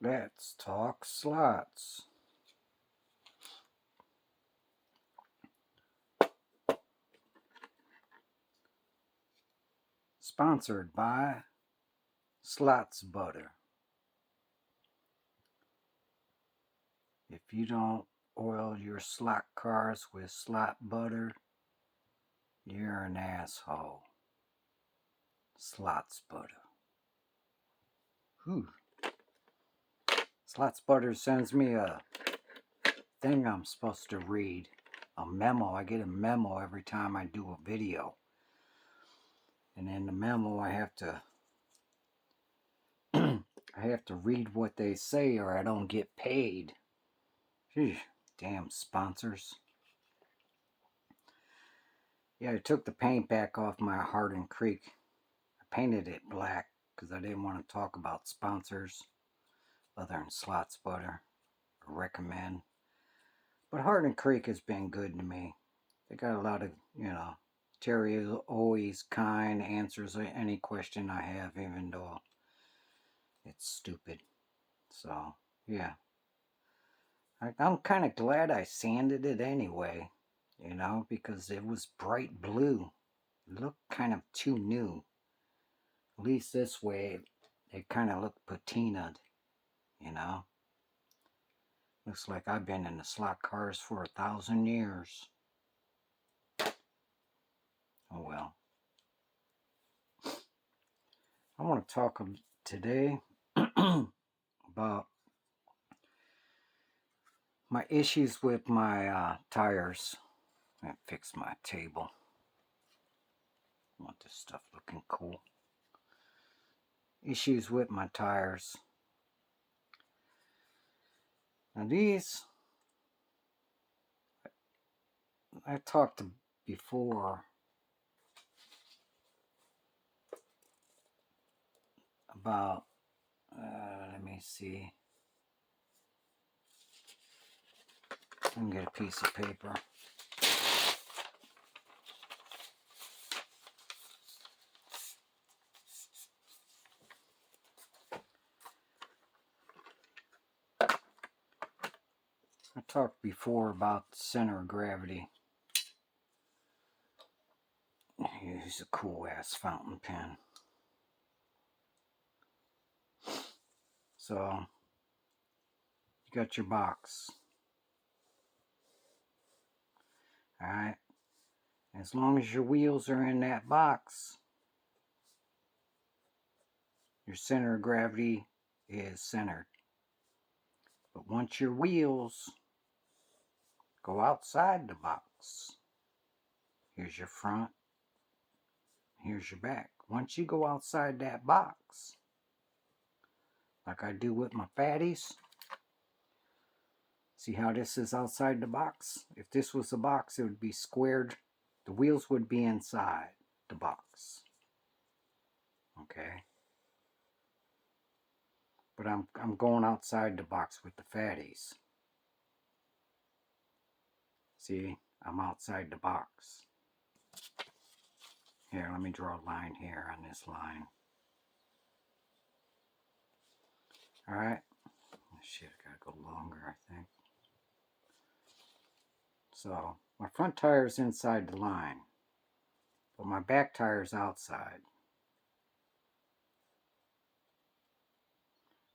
Let's talk slots. Sponsored by Slots Butter. If you don't oil your slot cars with slot butter, you're an asshole. Slots Butter. Whew. Slots Butter sends me a thing I'm supposed to read. A memo. I get a memo every time I do a video. And in the memo I have to read what they say or I don't get paid. Phew, damn sponsors. Yeah, I took the paint back off my Hardin Creek. I painted it black because I didn't want to talk about sponsors other than Slots Butter or recommend. But Hardin Creek has been good to me. They got a lot of, Terry is always kind, answers any question I have, even though it's stupid. So, yeah. I'm kind of glad I sanded it anyway, because it was bright blue. It looked kind of too new. At least this way, it kind of looked patinaed, Looks like I've been in the slot cars for 1,000 years. Oh well. I want to talk today about my issues with my tires. I fix my table. I want this stuff looking cool. Issues with my tires. Now these, I talked before about, let me see. I can get a piece of paper. I talked before about the center of gravity. Use a cool ass fountain pen. So, you got your box. Alright? As long as your wheels are in that box, your center of gravity is centered. But once your wheels go outside the box, here's your front, here's your back. Once you go outside that box, like I do with my fatties, see how this is outside the box? If this was a box, it would be squared. The wheels would be inside the box. Okay? But I'm going outside the box with the fatties. See, I'm outside the box. Here, let me draw a line here on this line. Alright. Shit, I gotta go longer, I think. So, my front tire is inside the line, but my back tire is outside.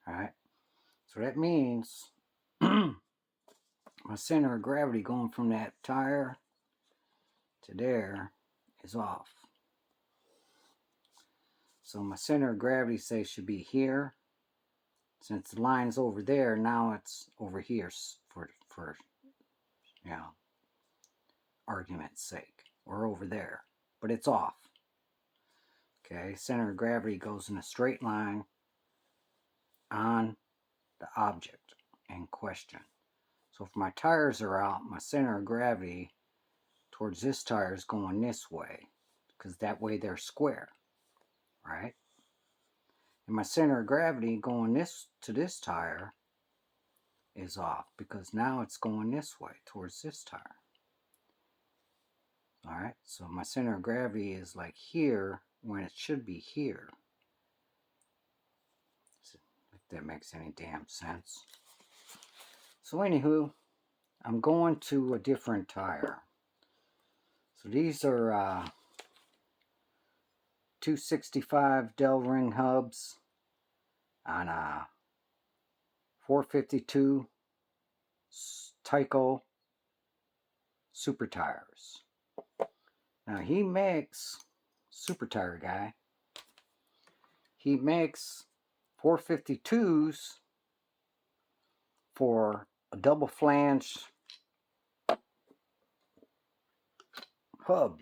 Alright? So that means my center of gravity going from that tire to there is off. So my center of gravity, say, should be here. Since the line's over there, now it's over here for argument's sake. Or over there. But it's off. Okay, center of gravity goes in a straight line on the object in question. So if my tires are out, my center of gravity towards this tire is going this way, because that way they're square, right? And my center of gravity going to this tire is off, because now it's going this way towards this tire. Alright, so my center of gravity is like here when it should be here. If that makes any damn sense. So anywho, I'm going to a different tire. So these are 265 Del ring hubs on 452 Tyco super tires. Now he makes, super tire guy, he makes 452s for a double flange hub.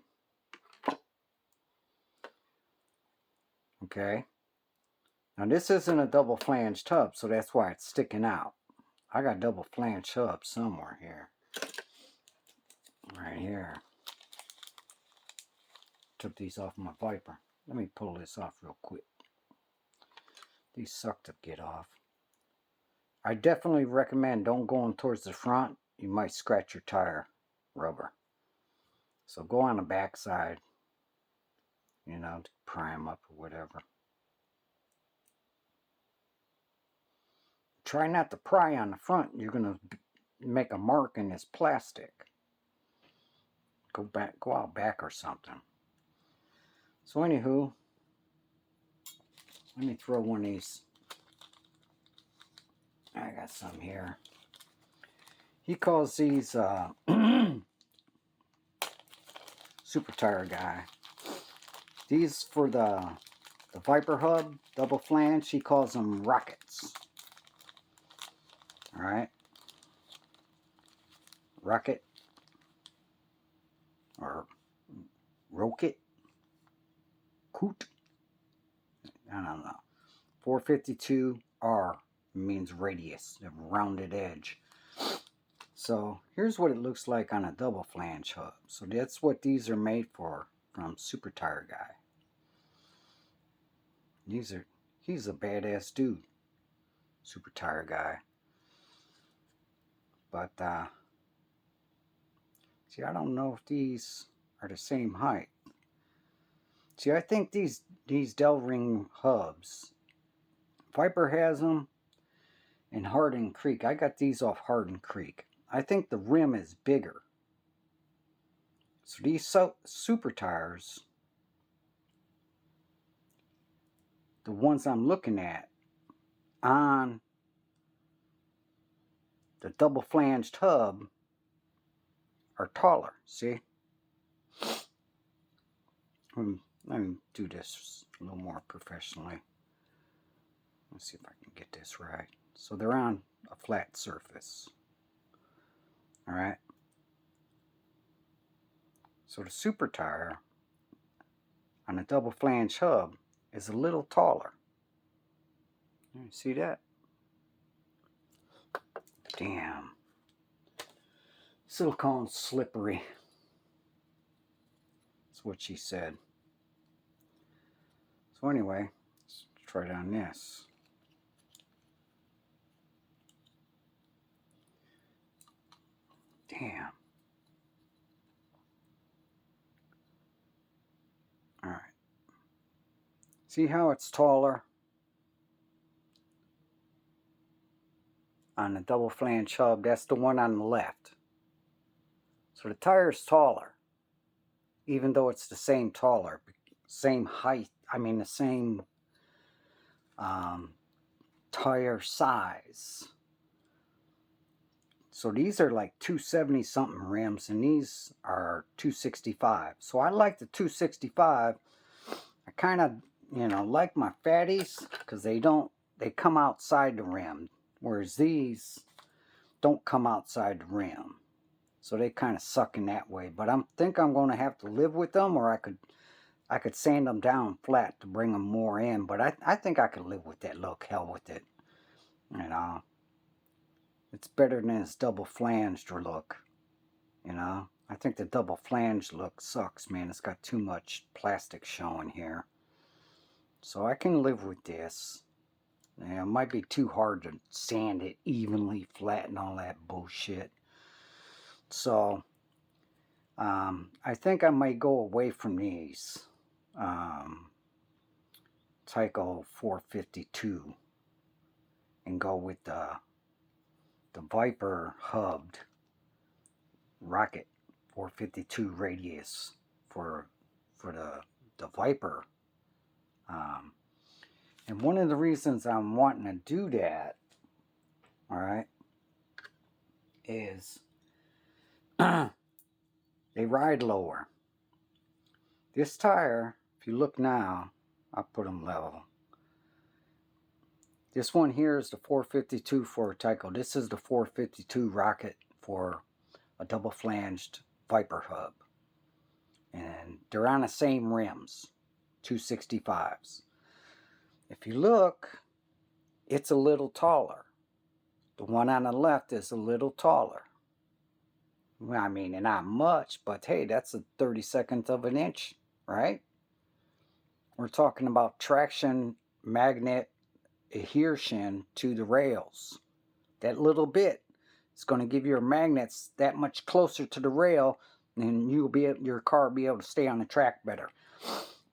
Okay. Now this isn't a double flange hub, so that's why it's sticking out. I got double flange hub somewhere here. Right here. Took these off my Viper. Let me pull this off real quick. These suck to get off. I definitely recommend don't going towards the front. You might scratch your tire rubber. So go on the back side, you know, to prime up or whatever. Try not to pry on the front. You're going to make a mark in this plastic. Go out back or something. So anywho, let me throw one of these. I got some here. He calls these super tire guy. These for the Viper hub, double flange, he calls them rockets. Alright. Rocket. Or rocket. Coot. I don't know. 452R means radius, a rounded edge. So here's what it looks like on a double flange hub. So that's what these are made for from Super Tire Guy. He's a badass dude, Super Tire Guy. But see, I don't know if these are the same height. See, I think these Del ring hubs, Viper has them in Hardin Creek. I got these off Hardin Creek. I think the rim is bigger. So these super tires, the ones I'm looking at on the double flanged hub, are taller. See? Let me do this a little more professionally. Let's see if I can get this right. So they're on a flat surface. Alright? So the super tire on a double flange hub is a little taller. You see that? Damn. Silicone's slippery. That's what she said. So anyway, let's try it on this. Damn. Alright. See how it's taller on the double flange hub? That's the one on the left. So the tire's taller, even though it's the same same height. I mean the same tire size. So these are like 270 something rims, and these are 265. So I like the 265. I kind of, you know, like my fatties because they come outside the rim, whereas these don't come outside the rim. So they kind of suck in that way. But I think I'm going to have to live with them, or I could sand them down flat to bring them more in. But I think I could live with that look. Hell with it. You know. It's better than its double flanged look. You know. I think the double flanged look sucks, man. It's got too much plastic showing here. So I can live with this. Yeah, it might be too hard to sand it evenly flat and all that bullshit. So, I think I might go away from these Tyco 452 can go with the Viper hubbed rocket 452 radius for the Viper. And one of the reasons I'm wanting to do that, all right, is they ride lower. This tire, if you look now, I'll put them level. This one here is the 452 for a Tyco. This is the 452 rocket for a double flanged Viper hub. And they're on the same rims, 265s. If you look, it's a little taller. The one on the left is a little taller. I mean, not much, but hey, that's a 32nd of an inch, right? We're talking about traction magnet adhesion to the rails. That little bit is going to give your magnets that much closer to the rail, and your car will be able to stay on the track better.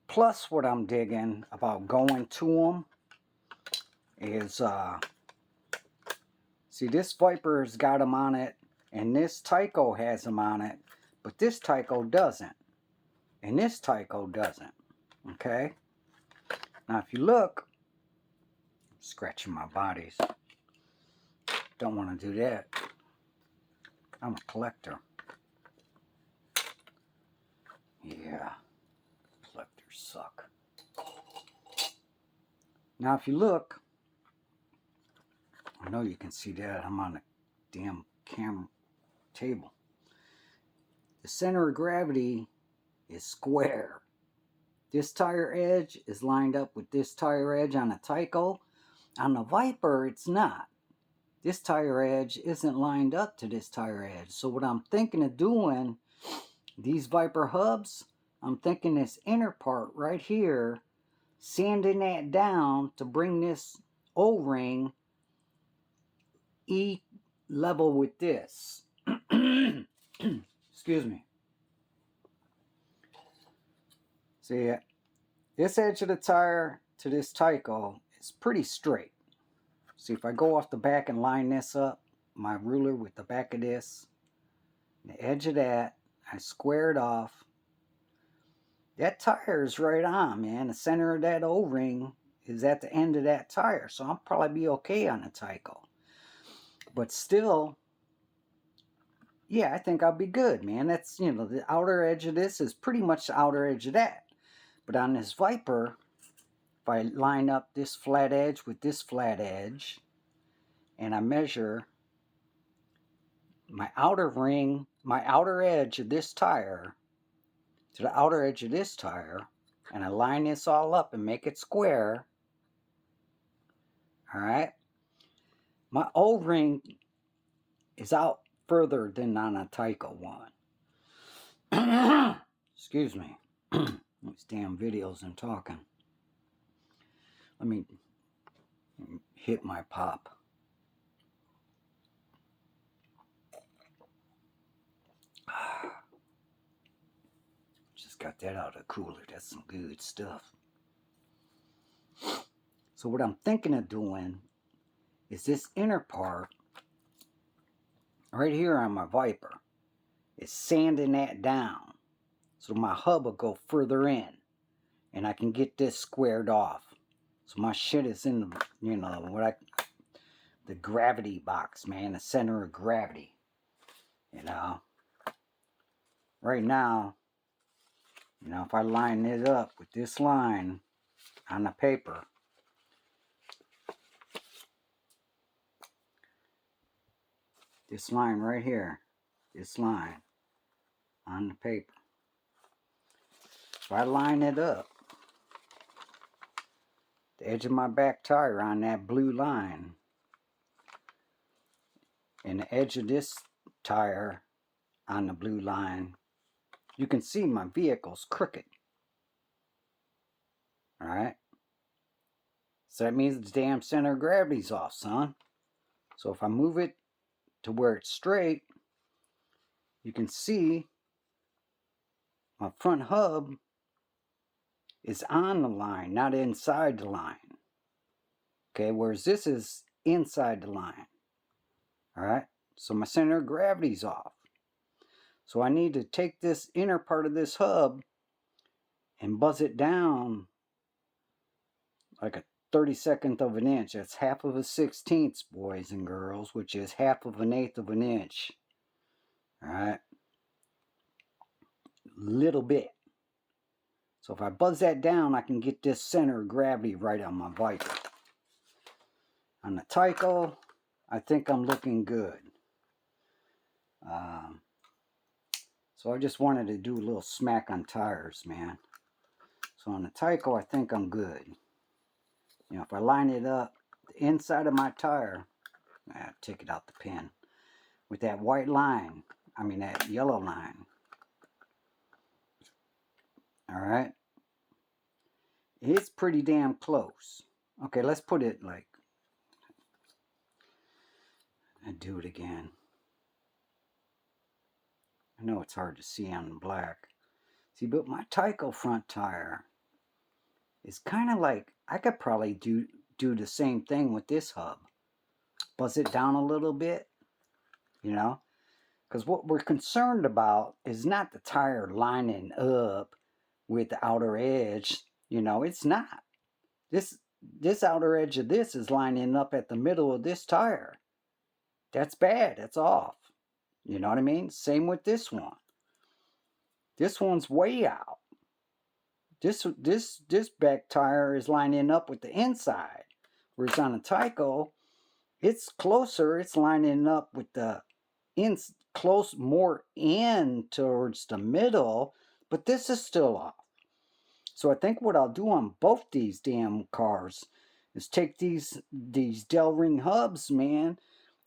Plus, what I'm digging about going to them is, see, this Viper's got them on it, and this Tyco has them on it, but this Tyco doesn't, and this Tyco doesn't. Okay? Now, if you look, I'm scratching my bodies. Don't want to do that. I'm a collector. Yeah, collectors suck. Now, if you look, I know you can see that. I'm on a damn camera table. The center of gravity is square. This tire edge is lined up with this tire edge on a Tyco. On the Viper, it's not. This tire edge isn't lined up to this tire edge. So what I'm thinking of doing, these Viper hubs, I'm thinking this inner part right here, sanding that down to bring this O-ring level with this. Excuse me. See, this edge of the tire to this Tyco is pretty straight. See, if I go off the back and line this up, my ruler with the back of this, the edge of that, I square it off. That tire is right on, man. The center of that O-ring is at the end of that tire, so I'll probably be okay on the Tyco. But still, yeah, I think I'll be good, man. That's, you know, the outer edge of this is pretty much the outer edge of that. But on this Viper, if I line up this flat edge with this flat edge, and I measure my outer ring, my outer edge of this tire to the outer edge of this tire, and I line this all up and make it square, all right, my O-ring is out further than on a Tyco one. Excuse me. These damn videos and talking. Let me hit my pop. Just got that out of the cooler. That's some good stuff. So what I'm thinking of doing is this inner part right here on my Viper is sanding that down so my hub will go further in and I can get this squared off. So my shit is in the, you know, the gravity box, man, the center of gravity. You know, right now, you know, if I line it up with this line on the paper, this line right here, this line on the paper, if I line it up, the edge of my back tire on that blue line, and the edge of this tire on the blue line, you can see my vehicle's crooked. Alright? So that means the damn center of gravity's off, son. So if I move it to where it's straight, you can see my front hub is on the line, not inside the line. Okay, whereas this is inside the line. Alright, so my center of gravity's off. So I need to take this inner part of this hub and buzz it down like a 32nd of an inch. That's half of a 16th, boys and girls, which is half of an eighth of an inch. Alright, little bit. So if I buzz that down, I can get this center of gravity right on my Viper. On the Tyco, I think I'm looking good. So I just wanted to do a little smack on tires, man. So on the Tyco, I think I'm good. You know, if I line it up, the inside of my tire, take it out the pin, with that white line, I mean that yellow line. Alright? It's pretty damn close. Okay, let's put it like, and do it again. I know it's hard to see on the black. See, but my Tyco front tire is kind of like, I could probably do the same thing with this hub. Buzz it down a little bit, you know? Because what we're concerned about is not the tire lining up with the outer edge. You know, it's not. This outer edge of this is lining up at the middle of this tire. That's bad. That's off. You know what I mean? Same with this one. This one's way out. This back tire is lining up with the inside. Whereas on a Tyco, it's closer. It's lining up with the more in towards the middle, but this is still off. So I think what I'll do on both these damn cars is take these Del Ring hubs, man,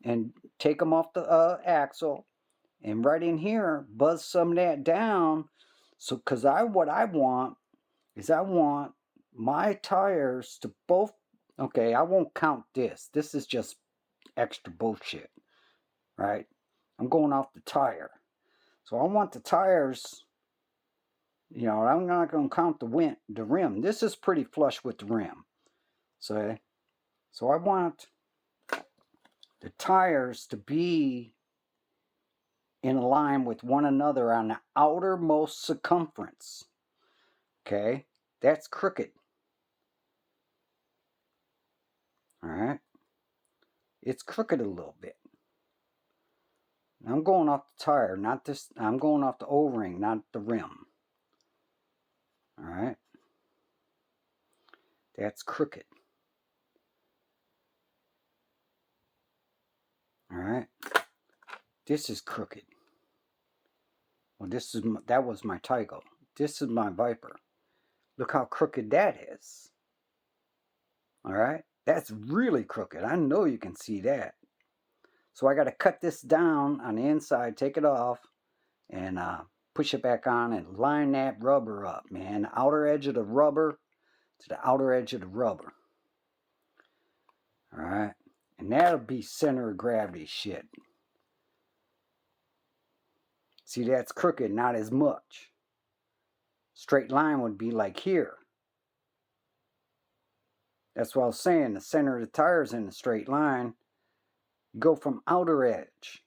and take them off the axle, and right in here buzz some of that down. So because what I want is I want my tires to both, okay, I won't count this. This is just extra bullshit, right? I'm going off the tire. So I want the tires, you know, I'm not going to count the rim. This is pretty flush with the rim. So I want the tires to be in line with one another on the outermost circumference. Okay? That's crooked. Alright? It's crooked a little bit. I'm going off the tire, not this. I'm going off the O-ring, not the rim. Alright? That's crooked. Alright? This is crooked. Well, that was my Tyco. This is my Viper. Look how crooked that is. Alright? That's really crooked. I know you can see that. So I got to cut this down on the inside, take it off, and push it back on and line that rubber up, man. The outer edge of the rubber to the outer edge of the rubber. Alright? And that'll be center of gravity shit. See, that's crooked, not as much. Straight line would be like here. That's what I was saying. The center of the tire is in a straight line. You go from outer edge.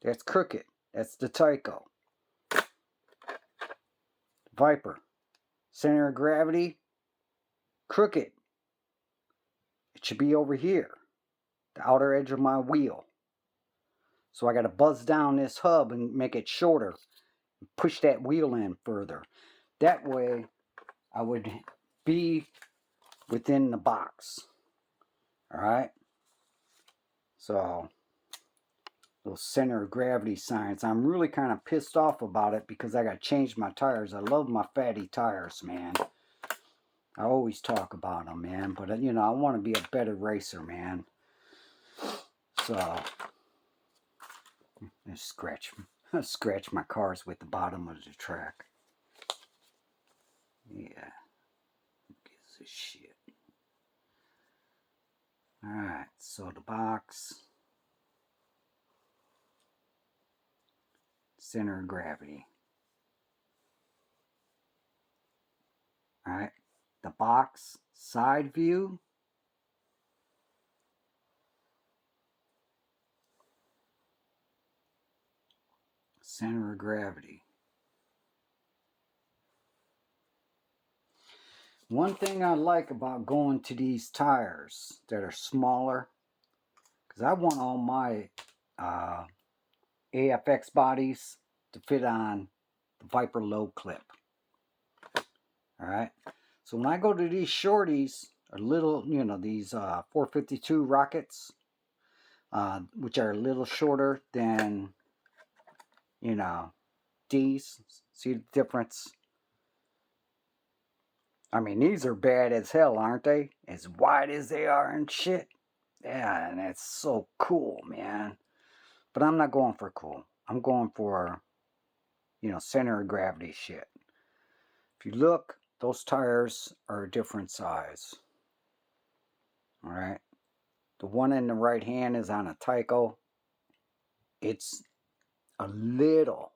That's crooked. That's the Tyco. Viper. Center of gravity. Crooked. It should be over here. The outer edge of my wheel. So I got to buzz down this hub and make it shorter. Push that wheel in further. That way I would be within the box. Alright? So, those center of gravity signs. I'm really kind of pissed off about it because I got to change my tires. I love my fatty tires, man. I always talk about them, man. But, you know, I want to be a better racer, man. So, I scratch my cars with the bottom of the track. Yeah. Who gives a shit? Alright, so the box. Center of gravity. Alright, the box side view. Center of gravity. One thing I like about going to these tires that are smaller, because I want all my AFX bodies to fit on the Viper low clip. Alright, so when I go to these shorties, or little, you know, these 452 rockets, which are a little shorter than, you know, these. See the difference? I mean, these are bad as hell, aren't they? As wide as they are and shit. Yeah, and it's so cool, man. But I'm not going for cool. I'm going for, you know, center of gravity shit. If you look, those tires are a different size. Alright? The one in the right hand is on a Tyco. It's a little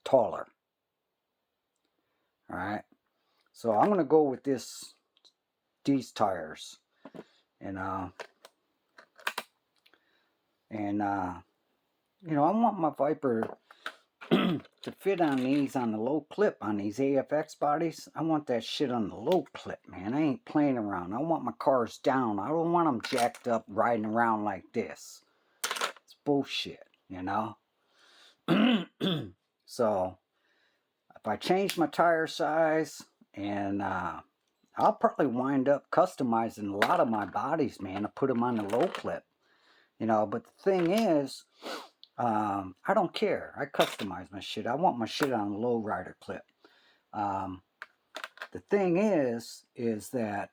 taller. Alright? So I'm going to go with these tires. And you know, I want my Viper to fit on these on the low clip, on these AFX bodies. I want that shit on the low clip, man. I ain't playing around. I want my cars down. I don't want them jacked up riding around like this. It's bullshit, you know? So, if I change my tire size, and I'll probably wind up customizing a lot of my bodies, man, to put them on the low clip. You know, but the thing is, I don't care. I customize my shit. I want my shit on a low rider clip. The thing is that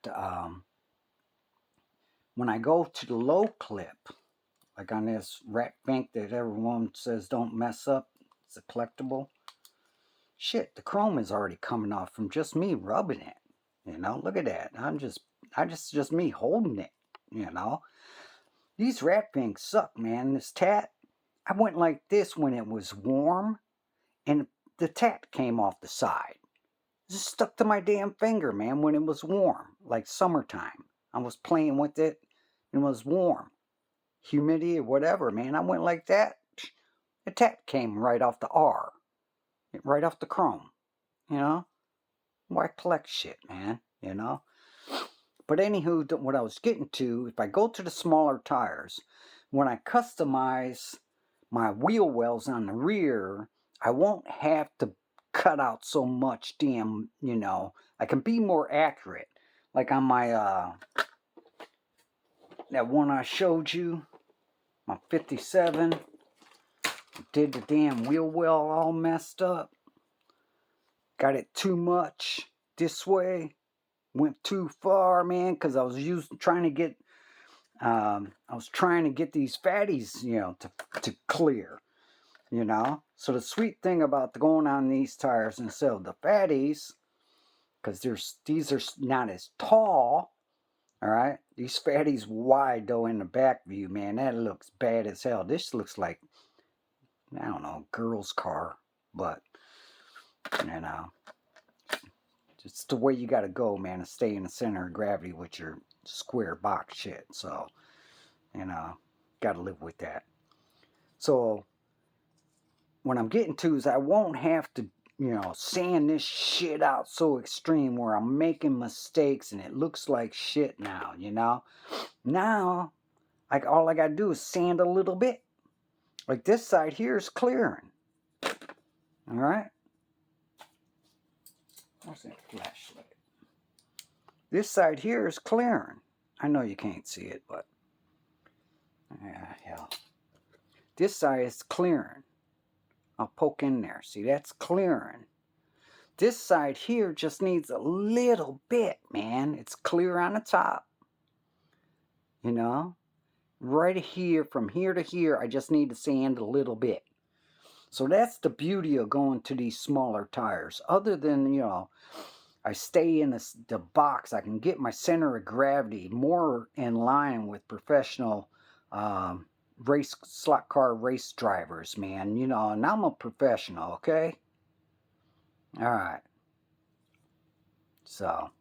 when I go to the low clip, like on this rat bank that everyone says don't mess up, it's a collectible. Shit, the chrome is already coming off from just me rubbing it. You know, look at that. Just me holding it. You know, these rat banks suck, man. This tat, I went like this when it was warm, and the tat came off the side. It just stuck to my damn finger, man, when it was warm, like summertime. I was playing with it, and it was warm. Humidity or whatever, man. I went like that. The tat came right off the R. Right off the chrome. You know? Why collect shit, man? You know? But anywho, what I was getting to, if I go to the smaller tires, when I customize my wheel wells on the rear, I won't have to cut out so much damn, you know, I can be more accurate. Like on my, that one I showed you, my 57, did the damn wheel well all messed up. Got it too much this way. Went too far, man, because I was trying to get these fatties, you know, to clear, you know. So the sweet thing about going on these tires instead of the fatties, because these are not as tall, all right. These fatties wide though in the back view, man, that looks bad as hell. This looks like, I don't know, a girl's car, but you know, it's the way you got to go, man, to stay in the center of gravity with your square box shit. So, you know, got to live with that. So, what I'm getting to is I won't have to, you know, sand this shit out so extreme where I'm making mistakes and it looks like shit now, you know. Now, like all I got to do is sand a little bit. Like this side here is clearing. All right. What's that flashlight? This side here is clearing. I know you can't see it, but yeah, hell. This side is clearing. I'll poke in there. See, that's clearing. This side here just needs a little bit, man. It's clear on the top. You know? Right here, from here to here, I just need to sand a little bit. So that's the beauty of going to these smaller tires. Other than, you know, I stay in the box, I can get my center of gravity more in line with professional slot car race drivers, man. You know, and I'm a professional, okay? Alright. So,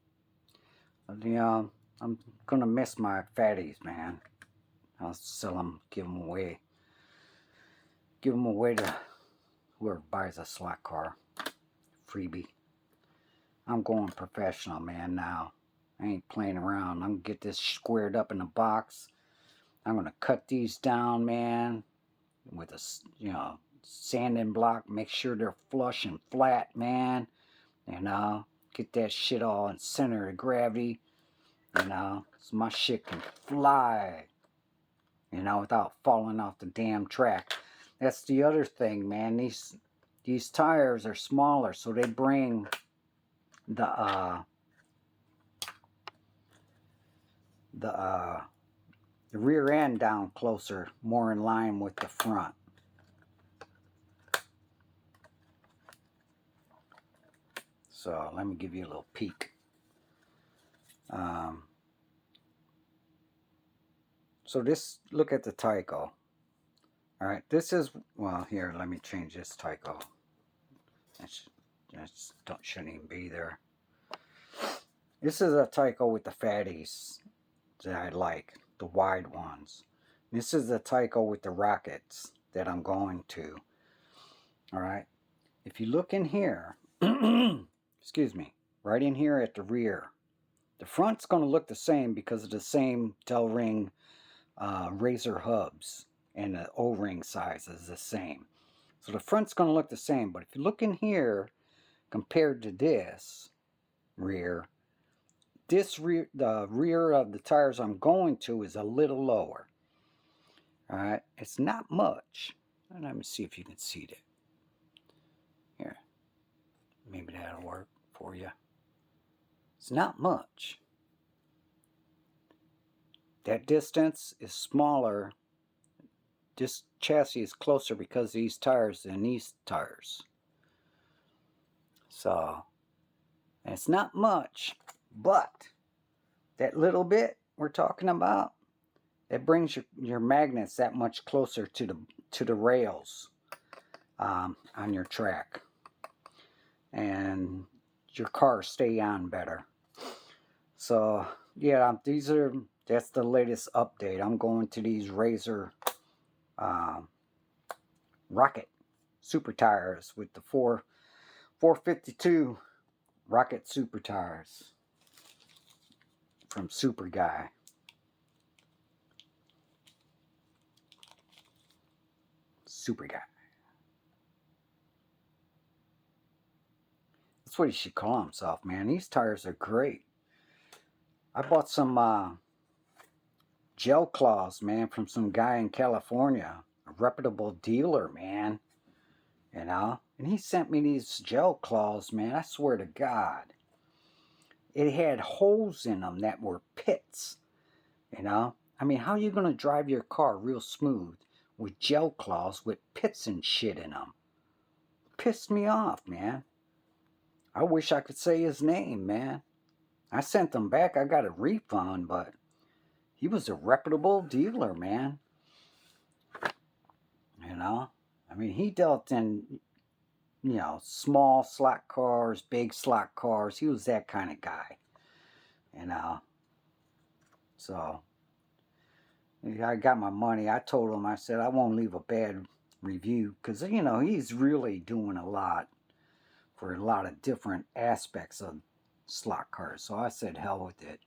you know, I'm gonna miss my fatties, man. I'll sell them, give them away. give them away to whoever buys a slot car. Freebie. I'm going professional, man, now. I ain't playing around. I'm going to get this squared up in a box. I'm going to cut these down, man, with a, you know, sanding block. Make sure they're flush and flat, man. You know, get that shit all in center of gravity. You know, so my shit can fly. You know, without falling off the damn track. That's the other thing, man. These tires are smaller, so they bring the rear end down closer, more in line with the front. So let me give you a little peek. So this, look at the Tyco. All right, this is, well, here, let me change this Tyco. That shouldn't even be there. This is a Tyco with the fatties that I like, the wide ones. This is the Tyco with the rockets that I'm going to. All right, if you look in here, excuse me, right in here at the rear, the front's going to look the same because of the same Del-Ring razor hubs, and the O-ring size is the same. So the front's going to look the same, but if you look in here compared to this rear, the rear of the tires I'm going to is a little lower. Alright, it's not much. Let me see if you can see that. Here, maybe that'll work for you. It's not much. That distance is smaller. This chassis is closer because of these tires than these tires. So, and it's not much, but that little bit we're talking about, it brings your magnets that much closer to the rails on your track, and your car stay on better. So yeah, that's the latest update. I'm going to these Razor Rocket super tires with the 452 Rocket super tires from Super Guy. Super Guy. That's what he should call himself, man. These tires are great. I bought some Jel-Claws, man, from some guy in California. A reputable dealer, man. You know? And he sent me these Jel-Claws, man. I swear to God. It had holes in them that were pits. You know? I mean, how are you going to drive your car real smooth with Jel-Claws with pits and shit in them? Pissed me off, man. I wish I could say his name, man. I sent them back. I got a refund, but he was a reputable dealer, man. You know? I mean, he dealt in, you know, small slot cars, big slot cars. He was that kind of guy. You know? So, I got my money. I told him, I said, I won't leave a bad review. Because, you know, he's really doing a lot for a lot of different aspects of slot cars. So I said, hell with it.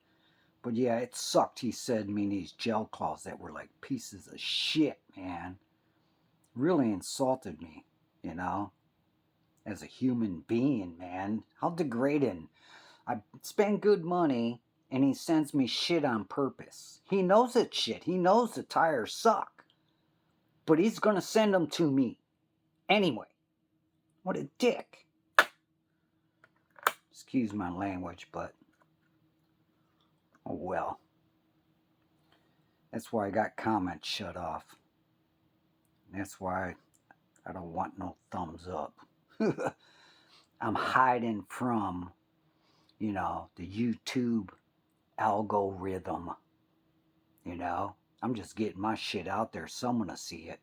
But yeah, it sucked. He said me these Jel-Claws that were like pieces of shit, man. Really insulted me, you know, as a human being, man. How degrading. I spend good money and he sends me shit on purpose. He knows it's shit. He knows the tires suck. But he's going to send them to me anyway. What a dick. Excuse my language, but oh well. That's why I got comments shut off. That's why I don't want no thumbs up. I'm hiding from, you know, the YouTube algorithm. You know, I'm just getting my shit out there. Someone will see it.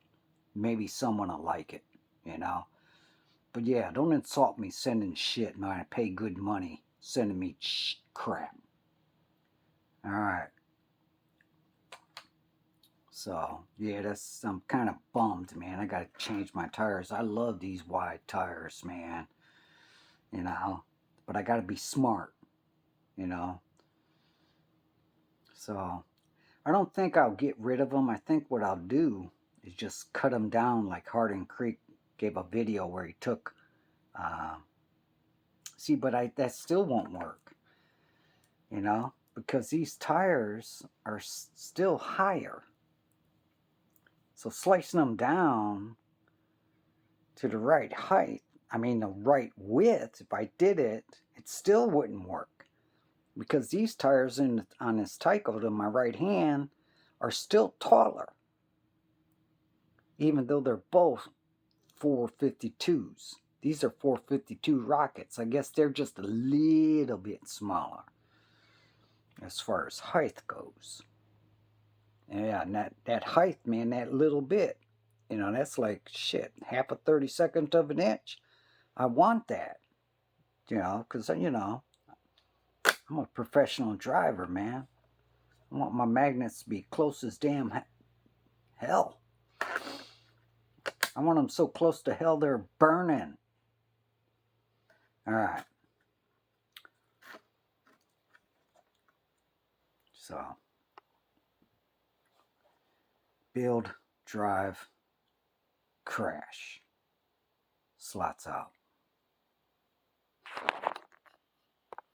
Maybe someone will like it, you know. But yeah, don't insult me sending shit, man. I pay good money sending me crap. Alright. So, yeah, I'm kind of bummed, man. I got to change my tires. I love these wide tires, man. You know, but I got to be smart, you know. So, I don't think I'll get rid of them. I think what I'll do is just cut them down like Hardin Creek gave a video where he took, see, but that still won't work, you know, because these tires are still higher. So slicing them down to the right height, I mean the right width, if I did it, it still wouldn't work. Because these tires on this Tyco to my right hand are still taller. Even though they're both 452s. These are 452 Rockets. I guess they're just a little bit smaller as far as height goes. Yeah, and that height, man, that little bit, you know, that's like, shit, half a 32nd of an inch. I want that, you know, because, you know, I'm a professional driver, man. I want my magnets to be close as damn hell. I want them so close to hell they're burning. All right. So, build, drive, crash. Slots out.